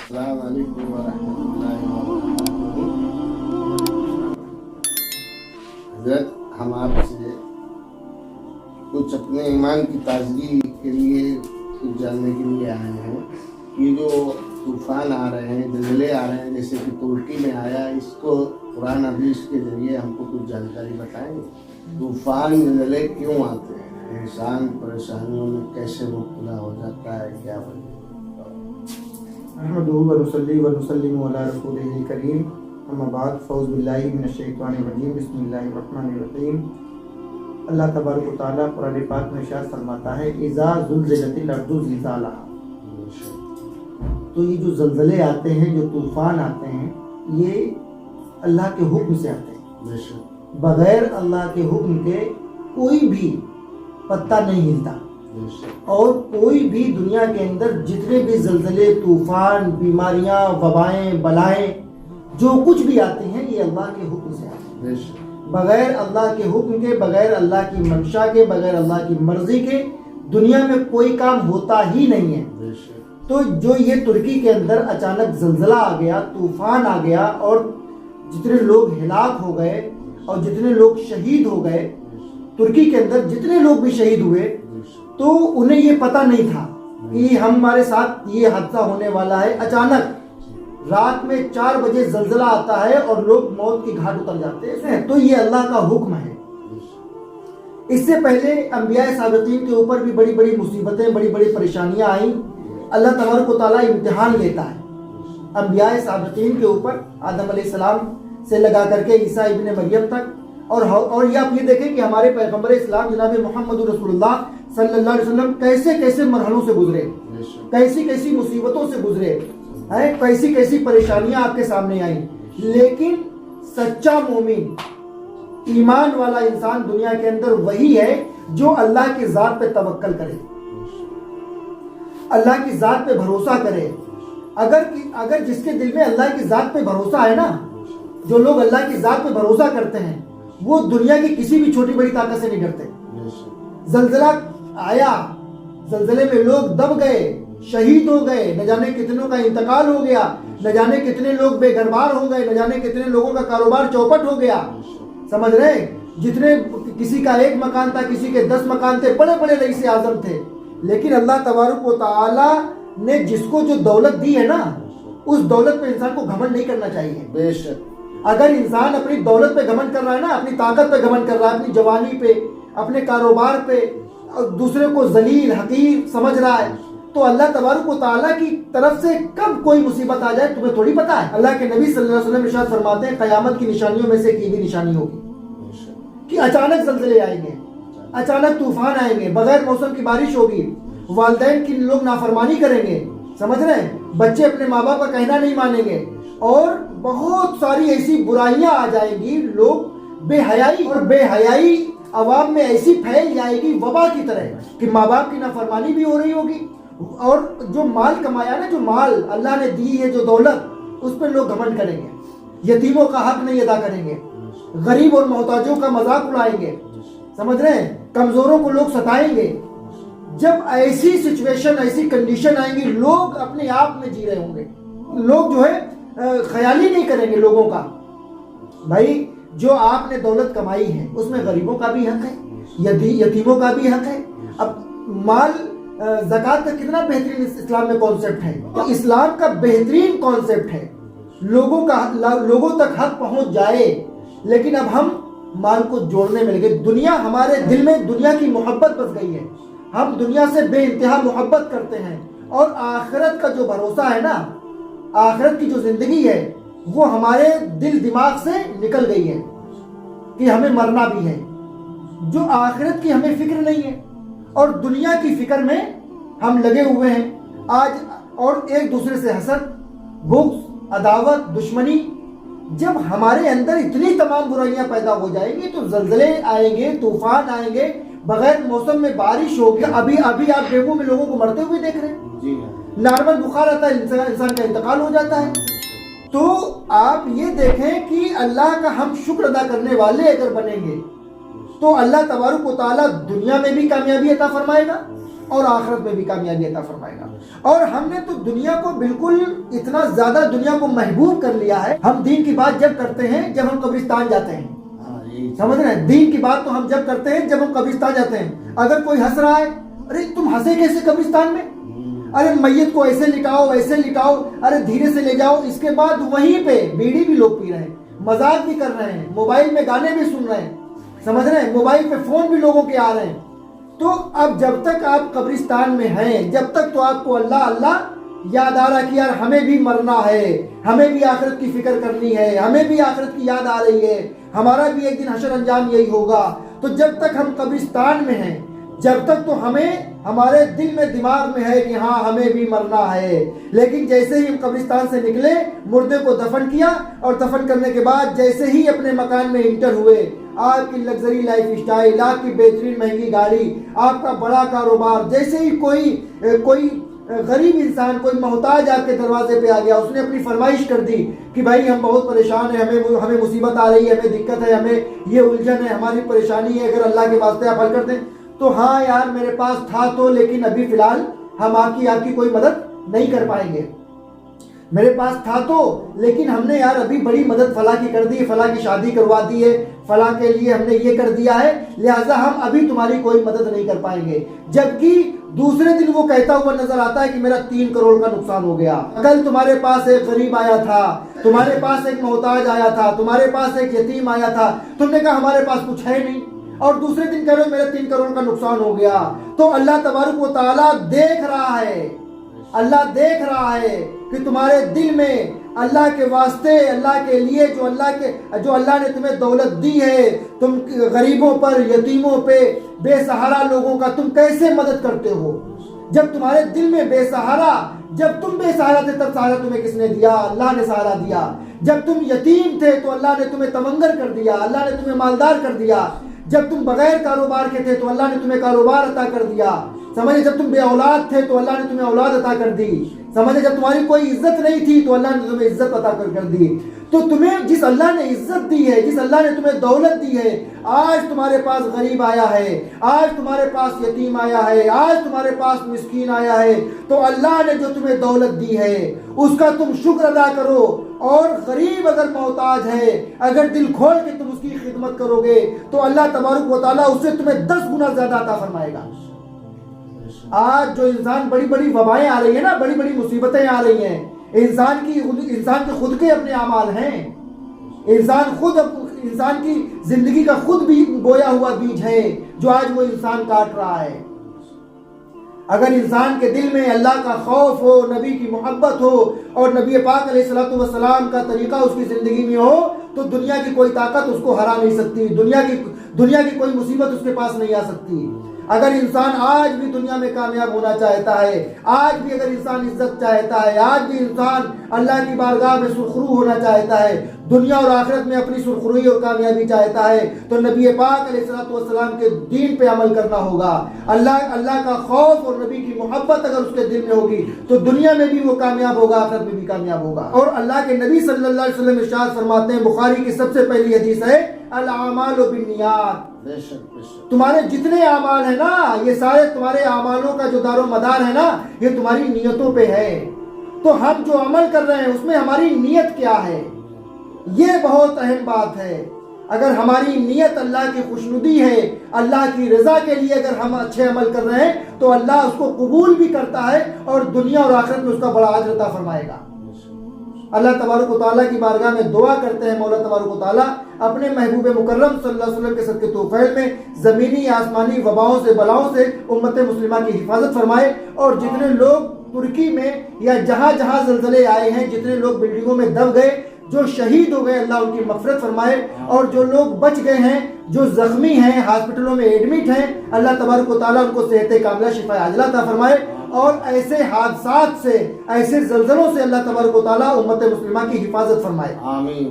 السلام علیکم ورحمۃ اللہ وبرکاتہ۔ حضرت، ہم آپ سے کچھ اپنے ایمان کی تازگی کے لیے کچھ جاننے کے لیے آئے ہیں۔ یہ جو طوفان آ رہے ہیں، زلزلے آ رہے ہیں، جیسے کہ ترکی میں آیا، اس کو قرآن حدیث کے ذریعے ہم کو کچھ جانکاری بتائیں گے؟ طوفان زلزلے کیوں آتے ہیں؟ انسان پریشانیوں میں کیسے مبتلا ہو جاتا ہے؟ کیا وجہ؟ نحمدہ ونصلی ونسلم علی رسولہ الکریم، اما بعد، فاعوذ باللہ من الشیطان الرجیم، بسم اللہ الرحمن الرحیم۔ اللہ تبارک و تعالیٰ قرآن پاک میں ارشاد فرماتا ہے اذا زلزلت الارض زلزالہا۔ تو یہ جو زلزلے آتے ہیں، جو طوفان آتے ہیں، یہ اللہ کے حکم سے آتے ہیں۔ بغیر اللہ کے حکم کے کوئی بھی پتا نہیں ہلتا، اور کوئی بھی دنیا کے اندر جتنے بھی زلزلے، طوفان، بیماریاں، وبائیں، بلائیں، جو کچھ بھی آتے ہیں، یہ اللہ کے حکم سے آتے ہیں۔ بغیر اللہ کے حکم کے، بغیر اللہ کی منشا کے، بغیر اللہ کی مرضی کے دنیا میں کوئی کام ہوتا ہی نہیں ہے۔ تو جو یہ ترکی کے اندر اچانک زلزلہ آ گیا، طوفان آ گیا، اور جتنے لوگ ہلاک ہو گئے اور جتنے لوگ شہید ہو گئے، ترکی کے اندر جتنے لوگ بھی شہید ہوئے، تو انہیں یہ پتہ نہیں تھا کہ ہمارے ساتھ یہ حادثہ ہونے والا ہے۔ اچانک رات میں 4 بجے زلزلہ آتا ہے اور لوگ موت کی گھاٹ اتر جاتے ہیں، تو یہ اللہ کا حکم ہے۔ اس سے پہلے انبیاء سابقین کے اوپر بھی بڑی بڑی مصیبتیں، بڑی بڑی پریشانیاں آئیں۔ اللہ تبارک و تعالیٰ امتحان لیتا ہے انبیاء سابقین کے اوپر، آدم علیہ السلام سے لگا کر کے عیسیٰ ابن مریم تک، اور یہ آپ یہ دیکھیں کہ ہمارے پیغمبر اسلام جناب محمد رسول اللہ صلی اللہ علیہ وسلم کیسے کیسے مرحلوں سے گزرے، کیسی کیسی مصیبتوں سے گزرے، کیسی کیسی پریشانیاں آپ کے سامنے آئیں، لیکن سچا مومن، ایمان والا انسان دنیا کے اندر وہی ہے جو اللہ کی ذات پہ توکل کرے، اللہ کی ذات پہ بھروسہ کرے۔ اگر جس کے دل میں اللہ کی ذات پہ بھروسہ ہے نا، جو لوگ اللہ کی ذات پہ بھروسہ کرتے ہیں، وہ دنیا کی کسی بھی چھوٹی بڑی طاقت سے نہیں ڈرتے۔ زلزلہ آیا، زلزلے میں لوگ دب گئے، شہید ہو گئے، نہ جانے کتنوں کا انتقال ہو گیا، نہ جانے کتنے لوگ بے گھر بار ہو گئے، نہ جانے کتنے لوگوں کا کاروبار چوپٹ ہو گیا، سمجھ رہے؟ جتنے، کسی کا 1 مکان تھا، کسی کے 10 مکان تھے، بڑے بڑے رئیس اعظم تھے، لیکن اللہ تبارک و تعالی نے جس کو جو دولت دی ہے نا، اس دولت پہ انسان کو گھمنڈ نہیں کرنا چاہیے۔ بے شک اگر انسان اپنی دولت پہ گھمنڈ کر رہا ہے نا، اپنی طاقت پہ گھمنڈ کر رہا ہے، اپنی جوانی پہ، اپنے کاروبار پہ، اور دوسرے کو ذلیل حقیر سمجھ رہا ہے، تو اللہ تبارک و تعالیٰ کی طرف سے کب کوئی مصیبت آ جائے تمہیں تھوڑی پتہ ہے۔ اللہ کے نبی صلی اللہ علیہ وسلم ارشاد فرماتے ہیں قیامت کی نشانیوں میں سے ایک یہ بھی نشانی ہوگی کہ اچانک زلزلے آئیں گے، اچانک طوفان آئیں گے، بغیر موسم کی بارش ہوگی، والدین کی لوگ نافرمانی کریں گے، سمجھ رہے ہیں، بچے اپنے ماں باپ کا کہنا نہیں مانیں گے، اور بہت ساری ایسی برائیاں آ جائیں گی، لوگ بے حیائی، اور بے حیائی عوام میں ایسی پھیل جائے گی وبا کی طرح کہ ماں باپ کی نافرمانی بھی ہو رہی ہوگی، اور جو مال کمایا نا، جو مال اللہ نے دی ہے، جو دولت، اس پہ لوگ گھمنڈ کریں گے، یتیموں کا حق نہیں ادا کریں گے، غریب اور محتاجوں کا مذاق اڑائیں گے، سمجھ رہے ہیں، کمزوروں کو لوگ ستائیں گے۔ جب ایسی سچویشن، ایسی کنڈیشن آئیں گی، لوگ اپنے آپ میں جی رہے ہوں گے، لوگ جو ہے خیال ہی نہیں کریں گے لوگوں کا۔ بھائی، جو آپ نے دولت کمائی ہے، اس میں غریبوں کا بھی حق ہے، یتیموں کا بھی حق ہے۔ اب مال، زکوٰۃ کا کتنا بہترین اسلام میں کانسیپٹ ہے، اسلام کا بہترین کانسیپٹ ہے، لوگوں تک حق پہنچ جائے، لیکن اب ہم مال کو جوڑنے میں لگے۔ دنیا، ہمارے دل میں دنیا کی محبت بس گئی ہے، ہم دنیا سے بے انتہا محبت کرتے ہیں، اور آخرت کا جو بھروسہ ہے نا، آخرت کی جو زندگی ہے، وہ ہمارے دل دماغ سے نکل گئی ہے کہ ہمیں مرنا بھی ہے۔ جو آخرت کی ہمیں فکر نہیں ہے، اور دنیا کی فکر میں ہم لگے ہوئے ہیں آج، اور ایک دوسرے سے حسد، بغض، عداوت، دشمنی۔ جب ہمارے اندر اتنی تمام برائیاں پیدا ہو جائیں گی، تو زلزلے آئیں گے، طوفان آئیں گے، بغیر موسم میں بارش ہوگی۔ ابھی آپ ڈینگو میں لوگوں کو مرتے ہوئے دیکھ رہے ہیں، نارمل بخار آتا ہے، انسان کا انتقال ہو جاتا ہے۔ تو آپ یہ دیکھیں کہ اللہ کا ہم شکر ادا کرنے والے اگر بنیں گے، تو اللہ تبارک و تعالیٰ دنیا میں بھی کامیابی عطا فرمائے گا، اور آخرت میں بھی کامیابی عطا فرمائے گا۔ اور ہم نے تو دنیا کو بالکل اتنا زیادہ دنیا کو محبوب کر لیا ہے، ہم دین کی بات جب کرتے ہیں جب ہم قبرستان جاتے ہیں، سمجھ رہے ہیں؟ دین کی بات تو ہم جب کرتے ہیں جب ہم قبرستان جاتے ہیں۔ اگر کوئی ہنس رہا ہے، ارے تم ہنسے کیسے قبرستان میں؟ ارے میت کو ایسے لٹاؤ ایسے لٹاؤ، ارے دھیرے سے لے جاؤ۔ اس کے بعد وہیں پہ بیڑی بھی لوگ پی رہے ہیں، مذاق بھی کر رہے ہیں، موبائل میں گانے بھی سن رہے ہیں، سمجھ رہے ہیں؟ موبائل پہ فون بھی لوگوں کے آ رہے ہیں۔ تو اب جب تک آپ قبرستان میں ہیں، جب تک تو آپ کو اللہ اللہ یاد آ رہا کہ یار ہمیں بھی مرنا ہے، ہمیں بھی آخرت کی فکر کرنی ہے، ہمیں بھی آخرت کی یاد آ رہی ہے، ہمارا بھی ایک دن حشر انجام یہی ہوگا۔ تو جب تک ہم قبرستان میں ہیں، جب تک تو ہمیں ہمارے دل میں دماغ میں ہے کہ ہاں ہمیں بھی مرنا ہے۔ لیکن جیسے ہی ہم قبرستان سے نکلے، مردے کو دفن کیا، اور دفن کرنے کے بعد جیسے ہی اپنے مکان میں انٹر ہوئے، آپ کی لگژری لائف سٹائل، آپ کی بہترین مہنگی گاڑی، آپ کا بڑا کاروبار، جیسے ہی کوئی غریب انسان، کوئی محتاج آپ کے دروازے پہ آ گیا، اس نے اپنی فرمائش کر دی کہ بھائی ہم بہت پریشان ہیں، ہمیں مصیبت آ رہی ہے، ہمیں دقت ہے، ہمیں یہ الجھن ہے، ہماری پریشانی ہے، اگر اللہ کے واسطے آپ حل کر دیں۔ تو ہاں یار میرے پاس تھا تو، لیکن ابھی فی الحال ہم آپ کی کوئی مدد نہیں کر پائیں گے۔ میرے پاس تھا تو، لیکن ہم نے یار ابھی بڑی مدد فلاں کی کر دی، فلاں کی شادی کروا دی ہے، فلاں کے لیے ہم نے یہ کر دیا ہے، لہٰذا ہم ابھی تمہاری کوئی مدد نہیں کر پائیں گے۔ جبکہ دوسرے دن وہ کہتا ہوا نظر آتا ہے کہ میرا 3 کروڑ کا نقصان ہو گیا، کل تمہارے پاس ایک غریب آیا تھا، تمہارے پاس ایک محتاج آیا تھا، تمہارے پاس ایک یتیم آیا تھا، تم نے کہا ہمارے پاس کچھ ہے نہیں، اور دوسرے دن کہہ رہے ہو میرا 3 کروڑ کا نقصان ہو گیا۔ تو اللہ تبارک و تعالیٰ دیکھ رہا ہے، اللہ دیکھ رہا ہے کہ تمہارے دل میں اللہ کے واسطے، اللہ کے لیے جو اللہ نے تمہیں دولت دی ہے، تم غریبوں پر، یتیموں پہ، بے سہارا لوگوں کا تم کیسے مدد کرتے ہو؟ جب تمہارے دل میں بے سہارا، جب تم بے سہارا تھے تب سہارا تمہیں کس نے دیا؟ اللہ نے سہارا دیا۔ جب تم یتیم تھے تو اللہ نے تمہیں تمنگر کر دیا، اللہ نے تمہیں مالدار کر دیا۔ جب تم بغیر کاروبار کے تھے تو اللہ نے تمہیں کاروبار عطا کر دیا، سمجھے؟ جب تم بے اولاد تھے تو اللہ نے تمہیں اولاد عطا کر دی، سمجھے؟ جب تمہاری کوئی عزت نہیں تھی تو اللہ نے تمہیں عزت عطا کر دی۔ تو تمہیں جس اللہ نے عزت دی ہے، جس اللہ نے تمہیں دولت دی ہے، آج تمہارے پاس غریب آیا ہے، آج تمہارے پاس یتیم آیا ہے، آج تمہارے پاس مسکین آیا ہے، تو اللہ نے جو تمہیں دولت دی ہے اس کا تم شکر ادا کرو۔ اور غریب اگر محتاج ہے، اگر دل کھول کے تم اس کی خدمت کرو گے تو اللہ تبارک و تعالیٰ اس سے تمہیں 10 گنا زیادہ عطا فرمائے گا۔ آج جو انسان بڑی بڑی وبائیں آ رہی ہیں نا، بڑی بڑی مصیبتیں آ رہی ہیں، انسان کے خود کے اپنے اعمال ہیں، انسان کی زندگی کا خود بھی بویا ہوا بیج ہے جو آج وہ انسان کاٹ رہا ہے۔ اگر انسان کے دل میں اللہ کا خوف ہو، نبی کی محبت ہو، اور نبی پاک علیہ الصلوۃ والسلام کا طریقہ اس کی زندگی میں ہو، تو دنیا کی کوئی طاقت اس کو ہرا نہیں سکتی، دنیا کی کوئی مصیبت اس کے پاس نہیں آ سکتی۔ اگر انسان آج بھی دنیا میں کامیاب ہونا چاہتا ہے، آج بھی اگر انسان عزت چاہتا ہے، آج بھی انسان اللہ کی بارگاہ میں سرخرو ہونا چاہتا ہے، دنیا اور آخرت میں اپنی سرخروئی اور کامیابی چاہتا ہے، تو نبی پاک علیہ الصلوۃ والسلام کے دین پہ عمل کرنا ہوگا۔ اللہ کا خوف اور نبی کی محبت اگر اس کے دل میں ہوگی تو دنیا میں بھی وہ کامیاب ہوگا، آخرت میں بھی کامیاب ہوگا۔ اور اللہ کے نبی صلی اللہ علیہ وسلم ارشاد فرماتے ہیں، بخاری کی سب سے پہلی حدیث ہے، الاعمال بالنیات، تمہارے جتنے اعمال ہیں نا، یہ سارے تمہارے اعمالوں کا جو دار و مدار ہے نا، یہ تمہاری نیتوں پہ ہے۔ تو ہم جو عمل کر رہے ہیں اس میں ہماری نیت کیا ہے، یہ بہت اہم بات ہے۔ اگر ہماری نیت اللہ کی خوشنودی ہے، اللہ کی رضا کے لیے اگر ہم اچھے عمل کر رہے ہیں تو اللہ اس کو قبول بھی کرتا ہے، اور دنیا اور آخرت میں اس کا بڑا اجر عطا فرمائے گا۔ اللہ تبارک و تعالیٰ کی بارگاہ میں دعا کرتے ہیں، مولا تبارک و تعالیٰ اپنے محبوب مکرم صلی اللہ علیہ وسلم کے صدقے توفیل میں زمینی آسمانی وباؤں سے، بلاؤں سے امت مسلمہ کی حفاظت فرمائے، اور جتنے لوگ ترکی میں یا جہاں جہاں زلزلے آئے ہیں، جتنے لوگ بلڈنگوں میں دب گئے، جو شہید ہو گئے، اللہ ان کی مغفرت فرمائے، اور جو لوگ بچ گئے ہیں، جو زخمی ہیں، ہاسپٹلوں میں ایڈمٹ ہیں، اللہ تبارک و تعالیٰ ان کو صحت کاملہ، شفا عاجلہ عطا فرمائے، اور ایسے حادثات سے، ایسے زلزلوں سے اللہ تبارک و تعالیٰ امت مسلمہ کی حفاظت فرمائے۔ آمین۔